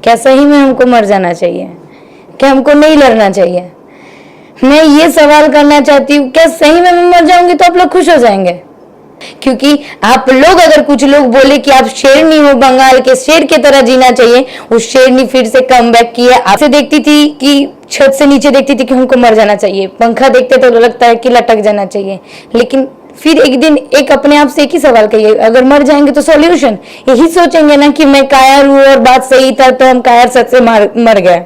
क्या सही में हमको मर जाना चाहिए? क्या हमको नहीं लड़ना चाहिए? मैं ये सवाल करना चाहती हूँ, क्या सही में मैं मर जाऊंगी तो आप लोग खुश हो जाएंगे? क्योंकि आप लोग, अगर कुछ लोग बोले कि आप शेरनी हो, बंगाल के शेर की तरह जीना चाहिए, उस शेरनी फिर से कम बैक की है। आपसे देखती थी कि छत से नीचे देखती थी कि हमको मर जाना चाहिए, पंखा देखते तो लगता है कि लटक जाना चाहिए, लेकिन फिर एक दिन एक अपने आप से एक ही सवाल करिए, अगर मर जाएंगे तो सॉल्यूशन यही सोचेंगे ना कि मैं कायर हूँ और बात सही था तो हम कायर सच से मर गए।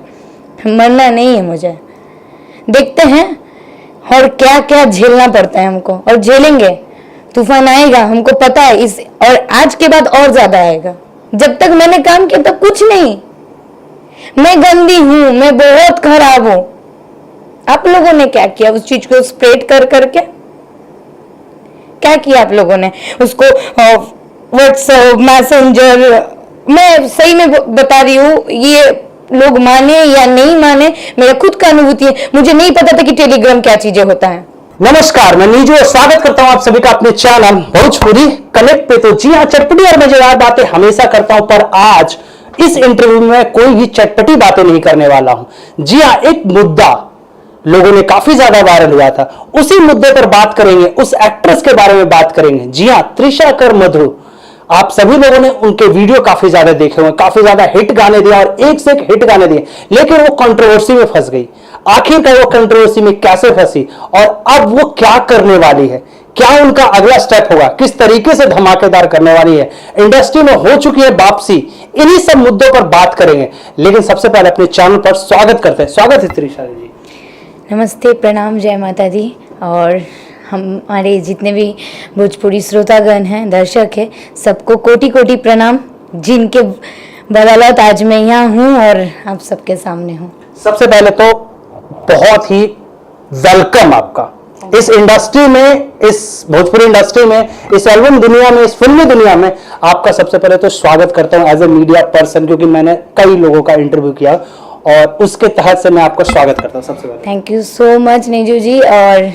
मरना नहीं है मुझे, देखते हैं और क्या क्या झेलना पड़ता है हमको, और झेलेंगे। तूफान आएगा, हमको पता है इस, और आज के बाद और ज्यादा आएगा। जब तक मैंने काम किया तब कुछ नहीं, मैं गंदी हूं, मैं बहुत खराब हूं। आप लोगों ने क्या किया? उस चीज को स्प्रेड कर करके क्या किया आप लोगों ने? उसको व्हाट्सएप, मैसेंजर, मैं सही में बता रही हूँ, ये लोग माने या नहीं माने, मेरा खुद का अनुभूति है। मुझे नहीं पता था कि टेलीग्राम क्या चीजें होता है। नमस्कार, मैं नीजू और स्वागत करता हूं आप सभी का अपने चैनल भोजपुरी कनेक्ट पे। तो जी हाँ, चटपटी और मजेदार बातें हमेशा करता हूं, पर आज इस इंटरव्यू में कोई भी चटपटी बातें नहीं करने वाला हूं। जी हाँ, एक मुद्दा लोगों ने काफी ज्यादा वायरल हुआ था, उसी मुद्दे पर बात करेंगे, उस एक्ट्रेस के बारे में बात करेंगे। जी हाँ, त्रिशा कर मधु। आप सभी लोगों ने उनके वीडियो काफी ज्यादा देखे हुए, काफी ज्यादा हिट गाने दिए और एक से एक हिट गाने दिए, लेकिन वो कंट्रोवर्सी में फंस गई। आखिरकार वो कंट्रोवर्सी में कैसे फंसी और अब वो क्या करने वाली है, क्या उनका अगला स्टेप होगा, किस तरीके से धमाकेदार करने वाली है, इंडस्ट्री में हो चुकी है वापसी, इन्हीं सब मुद्दों पर बात करेंगे। लेकिन सबसे पहले अपने चैनल पर स्वागत करते हैं। स्वागत है त्रिशा जी। नमस्ते, प्रणाम, जय माता दी। और हमारे जितने भी भोजपुरी श्रोतागण हैं, दर्शक हैं, सबको कोटि कोटि प्रणाम, जिनके बदौलत आज मैं यहाँ हूँ और आप सबके सामने हूँ। सबसे पहले तो बहुत ही वेलकम आपका इस इंडस्ट्री में, इस भोजपुरी इंडस्ट्री में, इस एल्बम दुनिया में, इस फिल्मी दुनिया में आपका सबसे पहले तो स्वागत करता हूं एज ए मीडिया पर्सन, क्योंकि मैंने कई लोगों का इंटरव्यू किया और उसके तहत से मैं आपका स्वागत करता हूं सबसे पहले। Thank you so much Niju जी, और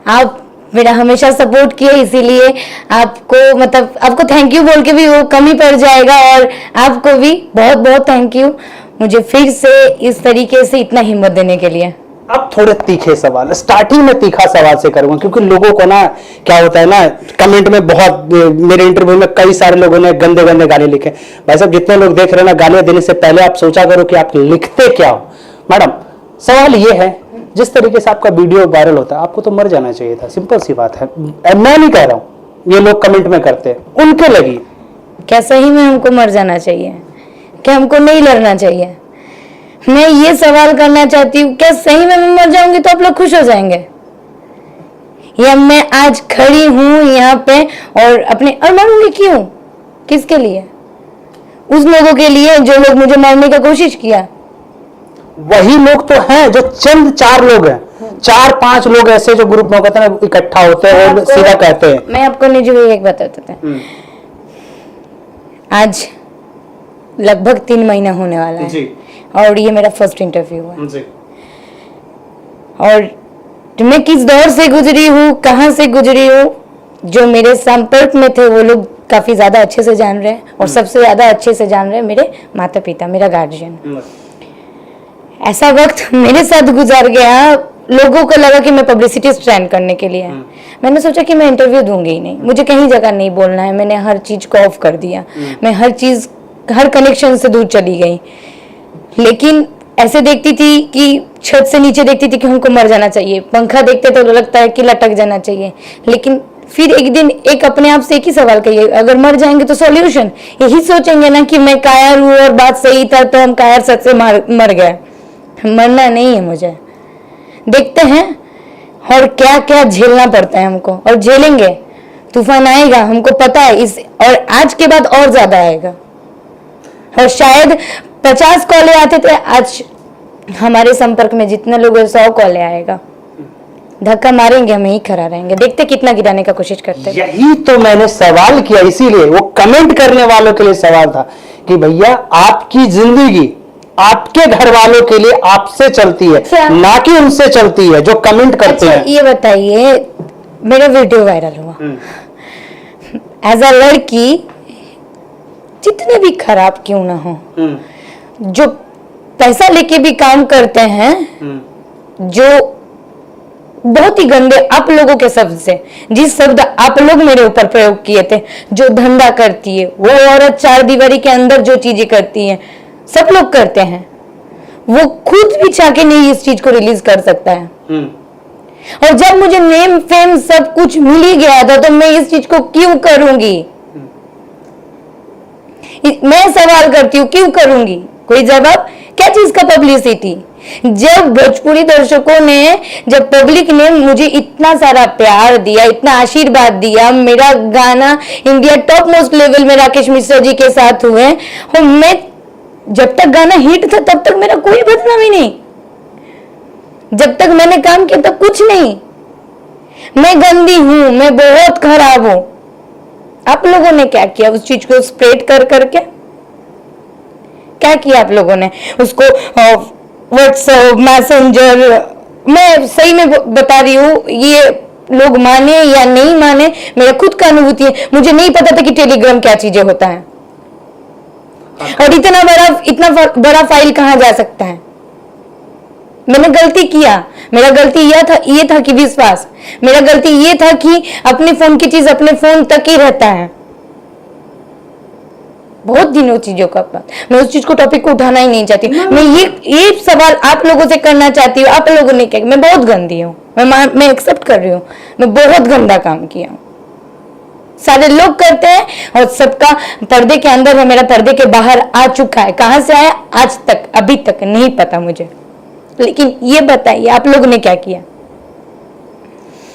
आप मेरा हमेशा सपोर्ट किए, इसीलिए आपको, मतलब आपको थैंक यू बोल के भी वो कम ही पड़ जाएगा, और आपको भी बहुत बहुत थैंक यू मुझे फिर से इस तरीके से इतना हिम्मत देने के लिए। अब थोड़े तीखे सवाल, स्टार्टिंग में तीखा सवाल से करूंगा, क्योंकि लोगों को ना क्या होता है ना, कमेंट में बहुत, मेरे इंटरव्यू में कई सारे लोगों ने गंदे गंदे गाने लिखे। भाई साहब, जितने लोग देख रहे हैं ना, गालियां देने से पहले आप सोचा करो कि आप लिखते क्या हो। मैडम, सवाल ये है, जिस तरीके से आपका वीडियो वायरल होता है, आपको तो मर जाना चाहिए था, सिंपल सी बात है। मैं नहीं कह रहा हूं, ये लोग कमेंट में करते हैं, उनके लगी। क्या सही में हमको मर जाना चाहिए? क्या हमको नहीं लड़ना चाहिए? मैं ये सवाल करना चाहती हूँ, क्या सही में मैं मर जाऊंगी तो आप लोग खुश हो जाएंगे? या मैं आज खड़ी हूँ यहाँ पे और अपने, और मरूंगी क्यों? किसके लिए? उस लोगों के लिए जो लोग मुझे मारने का कोशिश किया। वही लोग तो हैं जो चंद 4 लोग हैं, 4-5 लोग ऐसे जो ग्रुप में कहते हैं, इकट्ठा होते हैं और सीधा कहते हैं। मैं आपको निजी एक बात बताते हैं, आज लगभग 3 महीना होने वाला है जी। और ये मेरा फर्स्ट इंटरव्यू है जी। और मैं किस दौर से गुजरी हूँ, कहाँ से गुजरी हूँ, जो मेरे संपर्क में थे वो लोग काफी ज्यादा अच्छे से जान रहे हैं, और सबसे ज्यादा अच्छे से जान रहे हैं मेरे माता पिता, मेरा गार्जियन। ऐसा वक्त मेरे साथ गुजार गया, लोगों को लगा कि मैं पब्लिसिटी स्टैंड करने के लिए है। मैंने सोचा कि मैं इंटरव्यू दूंगी ही नहीं, मुझे कहीं जगह नहीं बोलना है, मैंने हर चीज को ऑफ कर दिया, मैं हर चीज, हर कनेक्शन से दूर चली गई। लेकिन ऐसे देखती थी कि छत से नीचे देखती थी कि हमको मर जाना चाहिए, पंखा देखते तो लगता है कि लटक जाना चाहिए, लेकिन फिर एक दिन एक अपने आप से एक ही सवाल करिए, अगर मर जाएंगे तो सॉल्यूशन यही सोचेंगे ना कि मैं कायर हूँ और बात सही था तो हम कायर सच से मर गए। मरना नहीं है मुझे, देखते हैं और क्या क्या झेलना पड़ता है हमको, और झेलेंगे। तूफान आएगा, हमको पता है इस, और आज के बाद और ज्यादा आएगा। और शायद 50 कॉले आते थे, आज हमारे संपर्क में जितने लोग 100 कॉले आएगा। धक्का मारेंगे, हम यही खड़ा रहेंगे, देखते कितना गिराने का कोशिश करते हैं। यही तो मैंने सवाल किया, इसीलिए वो कमेंट करने वालों के लिए सवाल था कि भैया आपकी जिंदगी आपके घर वालों के लिए आपसे चलती है, ना कि उनसे चलती है जो कमेंट करते हैं। ये बताइए, मेरा वीडियो वायरल हुआ, एज अ लड़की जितने भी खराब क्यों ना हो, जो पैसा लेके भी काम करते हैं, जो बहुत ही गंदे आप लोगों के शब्द से, जिस शब्द आप लोग मेरे ऊपर प्रयोग किए थे, जो धंधा करती है वो औरत, चार दीवारी के अंदर जो चीजें करती है सब लोग करते हैं, वो खुद भी चाह के नहीं इस चीज को रिलीज कर सकता है। और जब मुझे नेम फेम सब कुछ मिल ही गया था तो मैं इस चीज को क्यों करूंगी? मैं सवाल करती हूँ क्यों करूंगी? कोई जवाब? क्या चीज का पब्लिसिटी? जब भोजपुरी दर्शकों ने, जब पब्लिक ने मुझे इतना सारा प्यार दिया, इतना आशीर्वाद दिया, मेरा गाना इंडिया टॉप मोस्ट लेवल में राकेश मिश्रा जी के साथ हुए, और मैं जब तक गाना हिट था तब तक मेरा कोई बदनामी नहीं, जब तक मैंने काम किया तब कुछ नहीं। मैं गंदी हूं, मैं बहुत खराब हूं। आप लोगों ने क्या किया? उस चीज को स्प्रेड कर करके क्या किया आप लोगों ने? उसको व्हाट्सएप, मैसेंजर, मैं सही में बता रही हूँ, ये लोग माने या नहीं माने, मेरा खुद का अनुभूति है। मुझे नहीं पता था कि टेलीग्राम क्या चीजें होता है, और इतना बड़ा फाइल कहाँ जा सकता है। मैंने गलती किया, मेरा गलती ये था कि विश्वास, मेरा गलती ये था कि अपने फोन की चीज अपने फोन तक ही रहता है। बहुत दिनों चीजों का बात, मैं उस चीज को, टॉपिक को उठाना ही नहीं चाहती। मैं ये सवाल आप लोगों से करना चाहती हूँ। आप लोगों ने क्या, मैं बहुत गंदी हूँ, मैं एक्सेप्ट कर रही हूँ, मैं बहुत गंदा काम किया हूँ। सारे लोग करते हैं और सबका पर्दे के अंदर है, मेरा पर्दे के बाहर आ चुका है। कहां से आया आज तक, अभी तक नहीं पता मुझे। लेकिन ये बताइए आप लोगों ने क्या किया?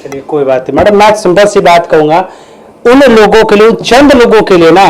चलिए कोई बात नहीं मैडम, मैं सिंपल सी बात कहूंगा, उन लोगों के लिए, चंद लोगों के लिए ना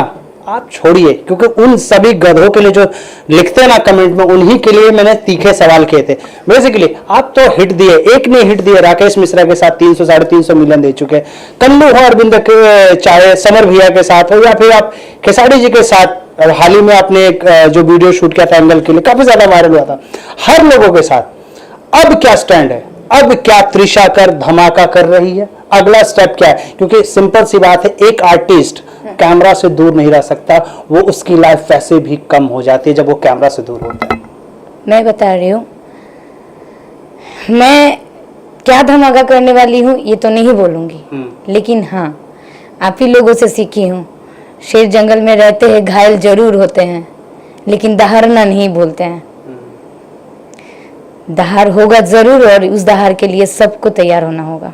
आप छोड़िए, क्योंकि उन सभी गधों के लिए जो लिखते हैं ना कमेंट में, उन्हीं के लिए मैंने तीखे सवाल किए थे। बेसिकली आप तो हिट दिए, एक ने हिट दिए, राकेश मिश्रा के साथ 300 साढ़े 300 मिलियन दे चुके हैं। कल्लू हो, अरविंद के, चाहे समर भैया के साथ हो, या फिर आप खेसारी जी के साथ हाल ही में आपने एक जो वीडियो शूट किया था एंगल के लिए, काफी ज्यादा वायरल हुआ था। हर लोगों के साथ अब क्या स्टैंड है? अब क्या त्रिशा कर धमाका कर रही है? अगला स्टेप क्या है? क्योंकि सिंपल सी बात है, एक आर्टिस्ट कैमरा से दूर नहीं रह सकता, वो उसकी लाइफ वैसे भी कम हो जाती है जब वो कैमरा से दूर होता है। मैं बता रही हूँ, मैं क्या धमाका करने वाली हूँ ये तो नहीं बोलूंगी, लेकिन हाँ आप ही लोगों से सीखी हूँ। शेर जंगल में रहते हैं, घायल जरूर होते हैं, लेकिन दहाड़ना नहीं बोलते हैं। दहाड़ होगा जरूर, और उस दहाड़ के लिए सबको तैयार होना होगा।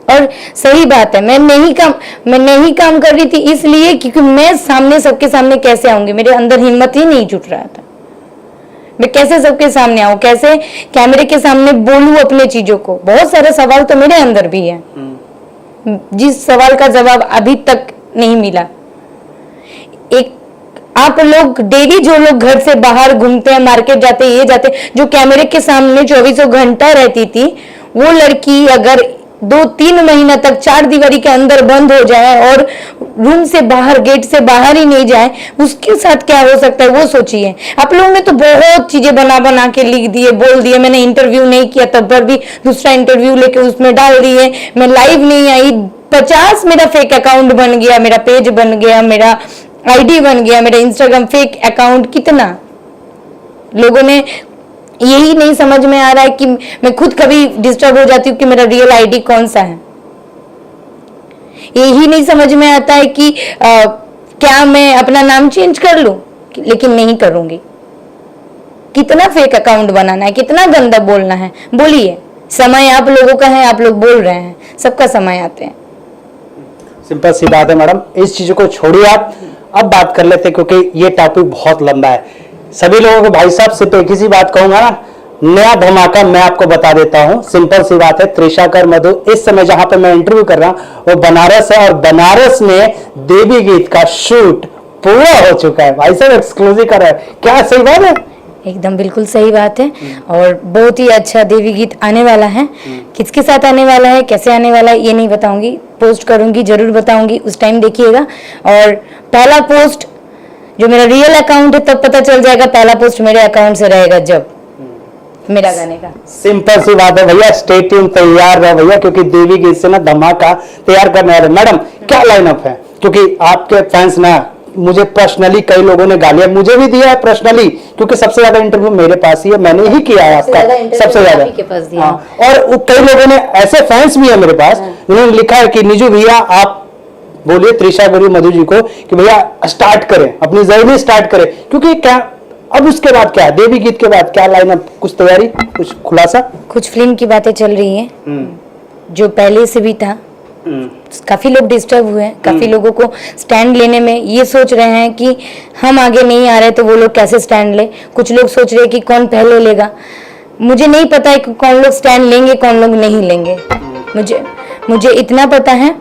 और सही बात है, मैं नहीं काम कर रही थी इसलिए क्योंकि मैं सामने, सबके सामने कैसे आऊंगी? मेरे अंदर हिम्मत ही नहीं जुट रहा था। मैं कैसे सबके सामने आऊं, कैसे कैमरे के सामने बोलूं अपने चीजों को? बहुत सारे सवाल तो मेरे अंदर भी है, जिस सवाल का जवाब अभी तक नहीं मिला। एक आप लोग डेली, जो लोग घर से बाहर घूमते हैं, मार्केट जाते, ये जाते, जो कैमरे के सामने 24 घंटा रहती थी, वो लड़की अगर 2-3 महीना तक चार दीवारी के अंदर बंद हो जाए और रूम से बाहर, गेट से बाहर ही नहीं जाए, उसके साथ क्या हो सकता है वो सोचिए। आप लोगों ने तो बहुत चीजें बना के लिख दिए, बोल दिए। मैंने इंटरव्यू नहीं किया तब पर भी दूसरा इंटरव्यू लेके उसमें डाल दिए। मैं लाइव नहीं आई, 50 मेरा फेक अकाउंट बन गया, मेरा पेज बन गया, मेरा आईडी बन गया, मेरा इंस्टाग्राम फेक अकाउंट। कितना लोगों ने, यही नहीं समझ में आ रहा है कि मैं खुद कभी डिस्टर्ब हो जाती हूँ कि मेरा रियल आईडी कौन सा है। यही नहीं समझ में आता है कि क्या मैं अपना नाम चेंज कर लूं, लेकिन नहीं करूंगी। कितना फेक अकाउंट बनाना है, कितना गंदा बोलना है, बोलिए। समय आप लोगों का है, आप लोग बोल रहे हैं, सबका समय आते हैं। सिंपल सी बात है मैडम, इस चीज को छोड़िए आप। अब बात कर लेते हैं, क्योंकि ये टॉपिक बहुत लंबा है। सभी लोगों को भाई साहब सिर्फ एक ही सी बात कहूंगा ना, नया धमाका मैं आपको बता देता हूं। सिंपल सी बात है, त्रिशा कर मधु इस समय जहां पे मैं इंटरव्यू कर रहा हूं वो बनारस है, और बनारस में देवी गीत का शूट पूरा हो चुका है। भाई साहब एक्सक्लूसिव कर रहा है, क्या सही बात है? एकदम बिल्कुल सही बात है। और बहुत ही अच्छा देवी गीत आने वाला है। किसके साथ आने वाला है, कैसे आने वाला है, ये नहीं बताऊंगी, पोस्ट करूंगी, जरूर बताऊंगी, उस टाइम देखिएगा। और पहला पोस्ट जो मेरा रियल अकाउंट है तब पता चल जाएगा, पहला पोस्ट मेरे अकाउंट से रहेगा जब मेरा गाने का। सिंपल सी बात है भैया, स्टे ट्यून, तैयार रहो भैया, क्योंकि देवी गीत से ना धमाका तैयार करने वाले। मैडम क्या लाइनअप है, क्योंकि आपके फैंस ना मुझे पर्सनली कई लोगों ने गालियां मुझे भी दिया है पर्सनली, क्योंकि सबसे ज्यादा इंटरव्यू मेरे पास ही है, मैंने ही किया है आपका सबसे ज्यादा। हाँ, और कई लोगों ने ऐसे फैंस भी है मेरे पास जिन्होंने लिखा है कि निजू भैया आप बोलिए त्रिशा गुरु मधु जी को कि भैया स्टार्ट करें, अपनी जर्नी स्टार्ट करें, क्योंकि क्या अब उसके बाद क्या है, देवी गीत के बाद क्या लाइन अप, कुछ तैयारी, कुछ खुलासा? कुछ फिल्म की बातें चल रही है जो पहले से भी था। काफी लोग डिस्टर्ब हुए हैं, काफी लोगों को स्टैंड लेने में ये सोच रहे हैं कि हम आगे नहीं आ रहे तो वो लोग कैसे स्टैंड ले। कुछ लोग सोच रहे हैं कि कौन पहले लेगा। मुझे नहीं पता है कि कौन लोग स्टैंड लेंगे कौन लोग नहीं लेंगे। मुझे इतना पता है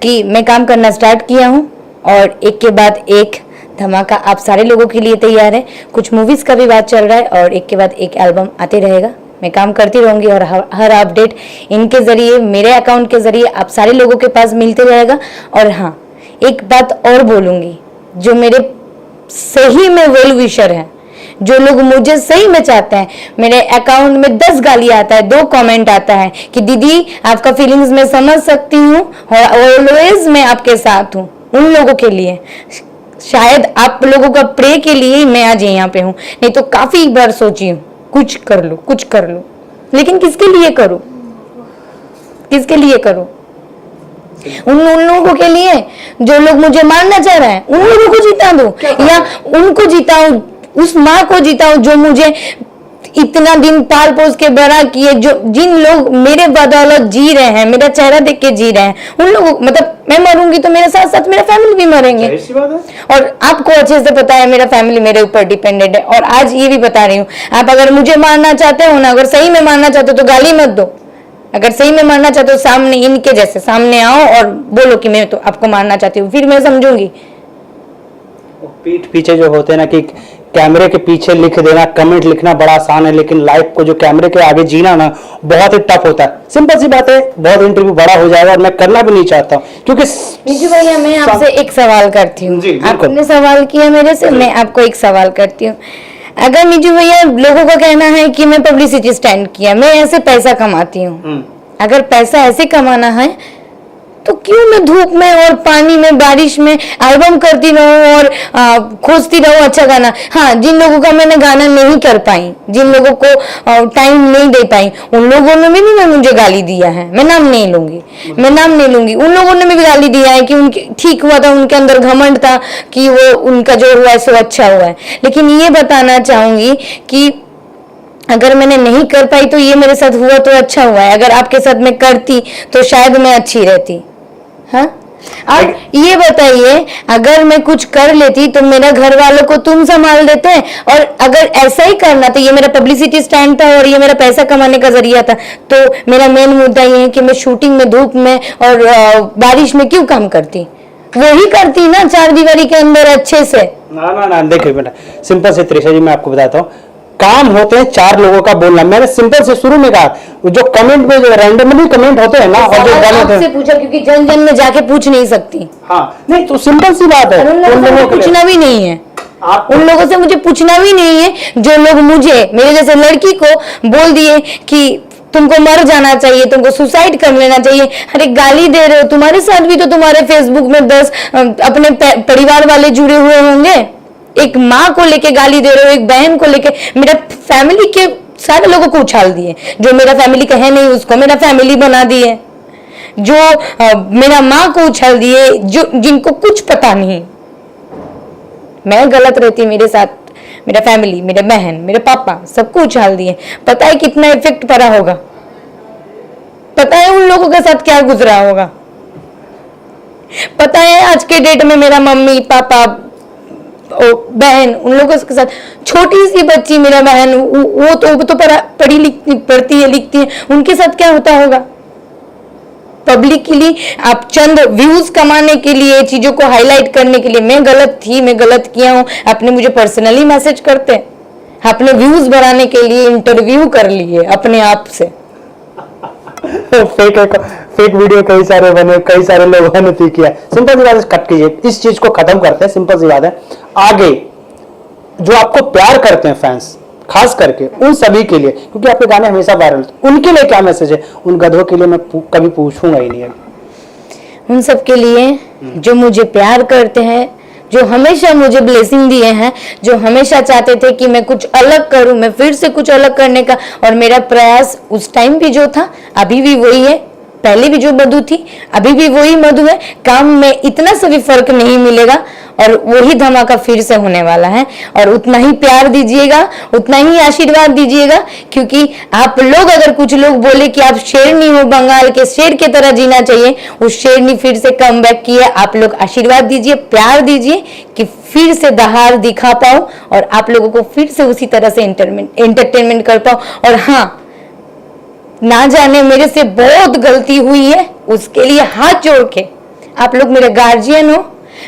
कि मैं काम करना स्टार्ट किया हूँ और एक के बाद एक धमाका आप सारे लोगों के लिए तैयार है। कुछ मूवीज का भी बात चल रहा है और एक के बाद एक एल्बम आते रहेगा। मैं काम करती रहूंगी और हर अपडेट इनके जरिए, मेरे अकाउंट के जरिए आप सारे लोगों के पास मिलते रहेगा। और हाँ, एक बात और बोलूंगी, जो मेरे सही में वेल विशर हैं, जो लोग मुझे सही में चाहते हैं, मेरे अकाउंट में 10 गाली आता है, 2 कमेंट आता है कि दीदी आपका फीलिंग्स मैं समझ सकती हूँ और ऑलवेज मैं आपके साथ हूँ, उन लोगों के लिए, शायद आप लोगों का प्रे के लिए मैं आज यहाँ पे हूँ। नहीं तो काफी बार सोची हूँ कुछ कर लूं, लेकिन किसके लिए करूं? किसके लिए करूं? उन लोगों के लिए जो लोग मुझे मारना चाह रहे हैं, उन लोगों को जिता दूं या उनको जिताऊं, उस माँ को जिताऊं जो मुझे इतना दिन पाल पोस के बड़ा किए, जो जिन लोग मेरे बदौलत जी रहे हैं, मेरा चेहरा देख के जी रहे हैं, उन लोगों, मतलब मैं मरूंगी तो मेरे साथ साथ मेरा फैमिली भी मरेंगे। और आपको अच्छे से पता है मेरा फैमिली मेरे ऊपर डिपेंडेंट है। और आज ये भी बता रही हूँ, आप अगर मुझे मारना चाहते हो ना, अगर सही में मारना चाहते हो तो गाली मत दो। अगर सही में मारना चाहते हो सामने, इनके जैसे सामने आओ और बोलो कि मैं तो आपको मारना चाहती हूँ, फिर मैं समझूंगी। पीठ पीछे जो होते हैं ना कि कैमरे के पीछे लिख देना, कमेंट लिखना बड़ा आसान है, लेकिन लाइफ को जो कैमरे के आगे जीना ना बहुत ही टफ होता है। सिंपल सी बात है, बहुत इंटरव्यू बड़ा हो जाएगा और मैं करना भी नहीं चाहता हूँ, क्योंकि निजू भैया मैं आपसे एक सवाल करती हूँ। आपने सवाल किया मेरे से, मैं आपको एक सवाल करती हूँ। अगर निजू भैया लोगों का कहना है कि मैं पब्लिसिटी स्टैंड किया, मैं ऐसे पैसा कमाती हूँ, अगर पैसा ऐसे कमाना है तो क्यों मैं धूप में और पानी में बारिश में एल्बम करती रहूं और खोजती रहूं अच्छा गाना। हाँ, जिन लोगों का मैंने गाना नहीं कर पाई, जिन लोगों को टाइम नहीं दे पाई, उन लोगों ने भी मैं मुझे गाली दिया है। मैं नाम नहीं लूंगी। उन लोगों ने भी गाली दिया है कि उनके ठीक हुआ था, उनके अंदर घमंड था कि वो उनका जो हुआ है सो अच्छा हुआ है। लेकिन ये बताना चाहूंगी कि अगर मैंने नहीं कर पाई तो ये मेरे साथ हुआ तो अच्छा हुआ है, अगर आपके साथ मैं करती तो शायद मैं अच्छी रहती। हाँ, अब ये बताइए, अगर मैं कुछ कर लेती तो मेरा घर वालों को तुम संभाल देते हैं, और अगर ऐसा ही करना तो ये मेरा पब्लिसिटी स्टैंड था और ये मेरा पैसा कमाने का जरिया था, तो मेरा मेन मुद्दा ये है कि मैं शूटिंग में धूप में और बारिश में क्यों काम करती? वो ही करती ना 4 दीवारी के अंदर अच्छे से। ना देखिए बेटा, सिंपल से त्रिशा जी मैं आपको बताता हूँ, काम होते हैं 4 लोगों का बोलना। मैंने सिंपल से शुरू में कहा, जो कमेंट में जो रैंडमली कमेंट होते हैं ना, और जो गाने होते हैं, पूछा क्योंकि जन जन में जाके पूछ नहीं सकती। हाँ, नहीं तो सिंपल सी बात है, उन लोगों से पूछना भी नहीं है, उन लोगों से मुझे पूछना भी नहीं है जो लोग मुझे, मेरे जैसे लड़की को बोल दिए कि तुमको मर जाना चाहिए, तुमको सुसाइड कर लेना चाहिए। अरे गाली दे रहे हो, तुम्हारे साथ भी तो तुम्हारे फेसबुक में 10 अपने परिवार वाले जुड़े हुए होंगे। एक माँ को लेके गाली दे रहे हो, एक बहन को लेके, मेरा फैमिली के सारे लोगों को उछाल दिए। जो मेरा फैमिली का है नहीं उसको मेरा फैमिली बना दिए, जो मेरा माँ को उछाल दिए, जो जिनको कुछ पता नहीं मैं गलत रहती, मेरे साथ मेरा फैमिली, मेरे बहन, मेरे पापा, सबको उछाल दिए। पता है कितना इफेक्ट पड़ा होगा, पता है उन लोगों के साथ क्या गुजरा होगा, पता है आज के डेट में मेरा मम्मी पापा बहन, उन लोगों के साथ छोटी सी बच्ची मेरा बहन, वो तो पढ़ती है लिखती है, उनके साथ क्या होता होगा। पब्लिकली आप चंद व्यूज कमाने के लिए, चीजों को हाईलाइट करने के लिए, मैं गलत थी, मैं गलत किया हूं, आपने मुझे पर्सनली मैसेज करते, आपने व्यूज बढ़ाने के लिए इंटरव्यू कर लिए अपने आप से। फेक वीडियो कई सारे बने, कई सारे लोगों ने ठीक किया। सिंपल सी बात है, कट कीजिए, इस चीज को खत्म करते हैं। सिंपल सी बात है, आगे जो आपको प्यार करते हैं फैंस, खास करके उन सभी के लिए, क्योंकि आपके गाने हमेशा वायरल, उनके लिए क्या मैसेज है? उन गधों के लिए मैं कभी पूछूंगा ही नहीं। उन सब के लिए जो मुझे प्यार करते हैं, जो हमेशा मुझे ब्लेसिंग दिए हैं, जो हमेशा चाहते थे कि मैं कुछ अलग करूं, मैं फिर से कुछ अलग करने का, और मेरा प्रयास उस टाइम भी जो था अभी भी वही है, पहले भी जो मधु थी अभी भी वही मधु है। काम में इतना सा भी फर्क नहीं मिलेगा और वही धमाका फिर से होने वाला है। और उतना ही प्यार दीजिएगा, उतना ही आशीर्वाद दीजिएगा, क्योंकि आप लोग, अगर कुछ लोग बोले कि आप शेरनी हो, बंगाल के शेर की तरह जीना चाहिए, उस शेरनी फिर से कम बैक की है। आप लोग आशीर्वाद दीजिए, प्यार दीजिए कि फिर से दहाड़ दिखा पाऊं और आप लोगों को फिर से उसी तरह से एंटरटेनमेंट कर पाऊं। और हाँ, ना जाने मेरे से बहुत गलती हुई है, उसके लिए हाथ जोड़ के आप लोग मेरे गार्जियन हो,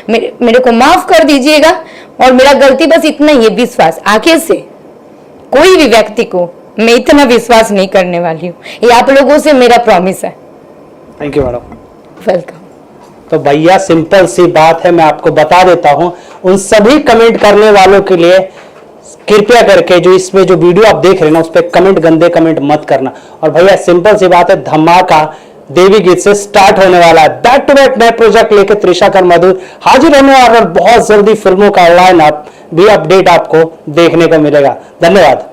मेरे को माफ कर दीजिएगा। और मेरा गलती बस इतना ही है, विश्वास आगे से कोई भी व्यक्ति को मैं इतना विश्वास नहीं करने वाली हूँ, ये आप लोगों से मेरा प्रॉमिस है। Thank you madam. वेलकम। तो भैया सिंपल सी बात है, मैं आपको बता देता हूं, उन सभी कमेंट करने वालों के लिए कृपया करके जो इसमें जो वीडियो आप देख रहे हैं ना, उस पर कमेंट, गंदे कमेंट मत करना। और भैया सिंपल सी बात है, धमाका देवी गीत से स्टार्ट होने वाला है। बैक टू बैक नए प्रोजेक्ट लेके त्रिशा कर मधुर हाजिर होने वाला, और बहुत जल्दी फिल्मों का लाइन अप भी अपडेट आपको देखने को मिलेगा। धन्यवाद।